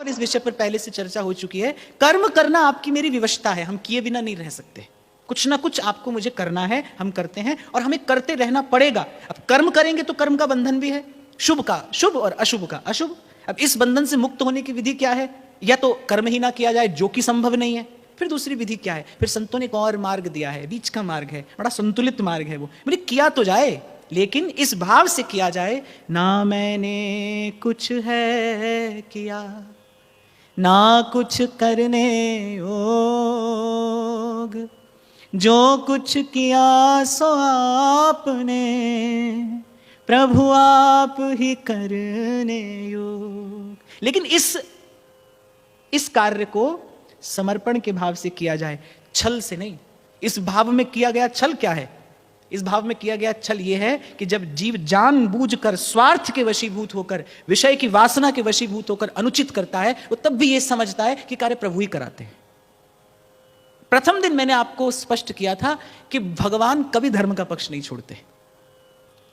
पर इस विषय पर पहले से चर्चा हो चुकी है। कर्म करना आपकी मेरी विवशता है, हम किए बिना नहीं रह सकते। कुछ ना कुछ आपको मुझे करना है, हम करते हैं और हमें करते रहना पड़ेगा। अब कर्म करेंगे तो कर्म का बंधन भी है, शुभ का शुभ और अशुभ का अशुभ। अब इस बंधन से मुक्त होने की विधि क्या है? या तो कर्म ही ना किया जाए, जो कि संभव नहीं है। फिर दूसरी विधि क्या है? फिर संतों ने एक और मार्ग दिया है, बीच का मार्ग है, बड़ा संतुलित मार्ग है वो। बोले किया तो जाए, लेकिन इस भाव से किया जाए, ना मैंने कुछ है किया, ना कुछ करने योग, जो कुछ किया सो आपने, प्रभु आप ही करने योग। लेकिन इस कार्य को समर्पण के भाव से किया जाए, छल से नहीं। इस भाव में किया गया छल क्या है? इस भाव में किया गया छल यह है कि जब जीव जानबूझकर स्वार्थ के वशीभूत होकर, विषय की वासना के वशीभूत होकर अनुचित करता है, वो तब भी यह समझता है कि कार्य प्रभु ही कराते हैं। प्रथम दिन मैंने आपको स्पष्ट किया था कि भगवान कभी धर्म का पक्ष नहीं छोड़ते।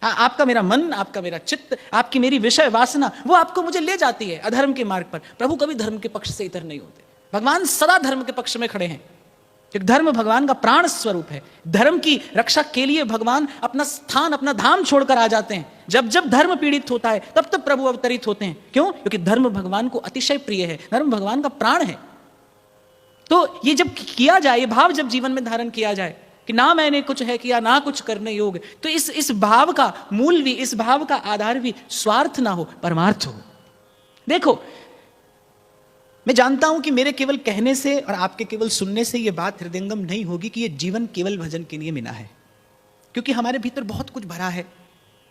आपका मेरा मन, आपका मेरा चित्त, आपकी मेरी विषय वासना, वो आपको मुझे ले जाती है अधर्म के मार्ग पर। प्रभु कभी धर्म के पक्ष से इधर नहीं होते। भगवान सदा धर्म के पक्ष में खड़े हैं। धर्म भगवान का प्राण स्वरूप है। धर्म की रक्षा के लिए भगवान अपना स्थान, अपना धाम छोड़कर आ जाते हैं। जब जब धर्म पीड़ित होता है तब तब प्रभु अवतरित होते हैं। क्यों? क्योंकि धर्म भगवान को अतिशय प्रिय है, धर्म भगवान का प्राण है। तो ये जब किया जाए, ये भाव जब जीवन में धारण किया जाए कि ना मैंने कुछ है किया, ना कुछ करने योग, तो इस भाव का मूल भी, इस भाव का आधार भी स्वार्थ ना हो, परमार्थ हो। देखो, मैं जानता हूं कि मेरे केवल कहने से और आपके केवल सुनने से यह बात हृदयंगम नहीं होगी कि यह जीवन केवल भजन के लिए मिला है, क्योंकि हमारे भीतर बहुत कुछ भरा है,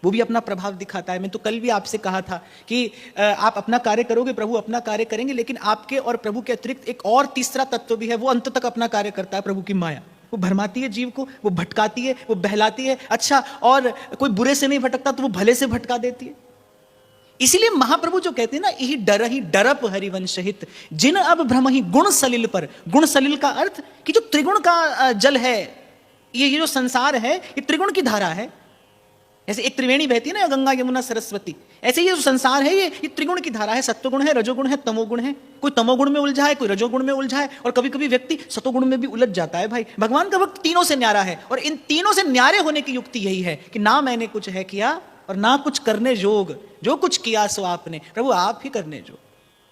वो भी अपना प्रभाव दिखाता है। मैं तो कल भी आपसे कहा था कि आप अपना कार्य करोगे, प्रभु अपना कार्य करेंगे, लेकिन आपके और प्रभु के अतिरिक्त एक और तीसरा तत्व भी है, वो अंत तक अपना कार्य करता है, प्रभु की माया। वो भरमाती है जीव को, वो भटकाती है, वो बहलाती है। अच्छा, और कोई बुरे से नहीं भटकता तो वो भले से भटका देती है। इसीलिए महाप्रभु जो कहते हैं ना, यही डर ही डरप हरिवंश हित, जिन अब भ्रम ही गुण सलिल पर। गुण सलिल का अर्थ कि जो त्रिगुण का जल है, ये जो संसार है, ये त्रिगुण की धारा है। जैसे एक त्रिवेणी बहती है ना, गंगा यमुना सरस्वती, ऐसे ये जो संसार है, ये त्रिगुण की धारा है। सत्वगुण है, रजोगुण है, तमोगुण है। कोई तमोगुण में उलझा है, कोई रजोगुण में उलझा है, और कभी कभी व्यक्ति सतोगुण में भी उलझ जाता है। भाई, भगवान का भक्त तीनों से न्यारा है, और इन तीनों से न्यारे होने की युक्ति यही है कि ना मैंने कुछ है किया और ना कुछ करने जोग, जो कुछ किया सो आपने, प्रभु आप ही करने जोग।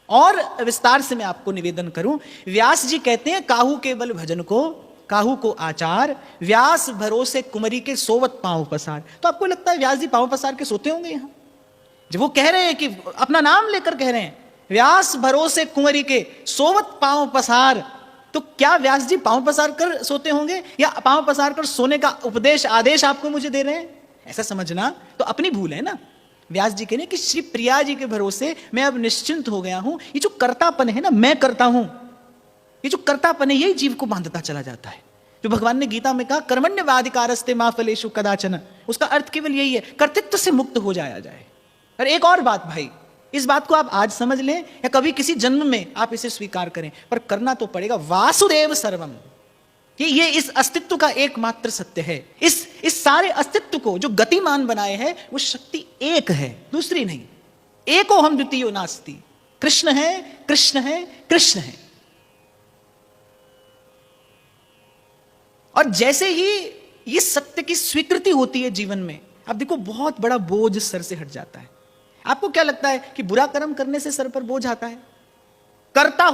और विस्तार से मैं आपको निवेदन करूं, व्यास जी कहते हैं, काहू के बल भजन को, काहू को आचार, व्यास भरोसे कुमरी के सोवत पांव पसार। तो आपको लगता है व्यास जी पांव पसार के सोते होंगे यहां? जब वो कह रहे हैं कि अपना नाम लेकर कह रहे हैं, व्यास भरोसे कुंवरी के सोवत पांव पसार, तो क्या व्यास जी पांव पसार कर सोते होंगे, या पांव पसार कर सोने का उपदेश, आदेश आपको मुझे दे रहे हैं? ऐसा समझना तो अपनी भूल है ना। व्यास जी कह रहे हैं कि श्री प्रिया जी के भरोसे मैं अब निश्चिंत हो गया हूं। ये जो कर्तापन है ना, मैं करता हूं, ये जो कर्तापन है, यही जीव को बांधता चला जाता है। जो भगवान ने गीता में कहा, कर्मण्यवाधिकारस्ते मा फलेषु कदाचन, उसका अर्थ केवल यही है, कर्तृत्व से मुक्त हो जाया जाए। और एक और बात भाई, इस बात को आप आज समझ लें या कभी किसी जन्म में आप इसे स्वीकार करें, पर करना तो पड़ेगा। वासुदेव सर्वम, ये इस अस्तित्व का एकमात्र सत्य है। इस सारे अस्तित्व को जो गतिमान बनाए है, वो शक्ति एक है, दूसरी नहीं। एको हम द्वितीयो नास्ति, कृष्ण है, कृष्ण है, कृष्ण है। और जैसे ही ये सत्य की स्वीकृति होती है जीवन में, अब देखो बहुत बड़ा बोझ सर से हट जाता है। आपको क्या लगता है कि बुरा कर्म करने से सर पर बोझ आता है? करता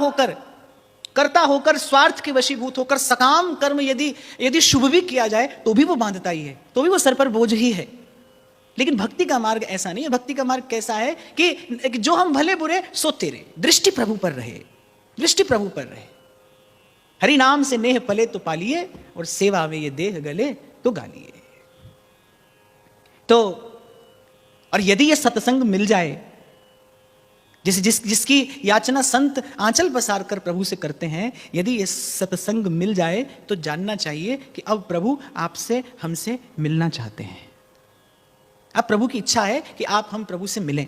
होकर स्वार्थ के वशीभूत होकर सकाम कर्म यदि शुभ भी किया जाए तो भी वो बांधता ही है, तो भी वो सर पर बोझ ही है। लेकिन भक्ति का मार्ग ऐसा नहीं है। भक्ति का मार्ग कैसा है कि जो हम भले बुरे सो तेरे, दृष्टि प्रभु पर रहे, दृष्टि प्रभु पर रहे। हरि नाम से नेह पले तो पालिए, और सेवा में ये देह गले तो गालिए। तो और यदि ये सत्संग मिल जाए, जिसकी याचना संत आंचल पसार कर प्रभु से करते हैं, यदि ये सत्संग मिल जाए तो जानना चाहिए कि अब प्रभु आपसे, हमसे मिलना चाहते हैं। अब प्रभु की इच्छा है कि आप हम प्रभु से मिलें।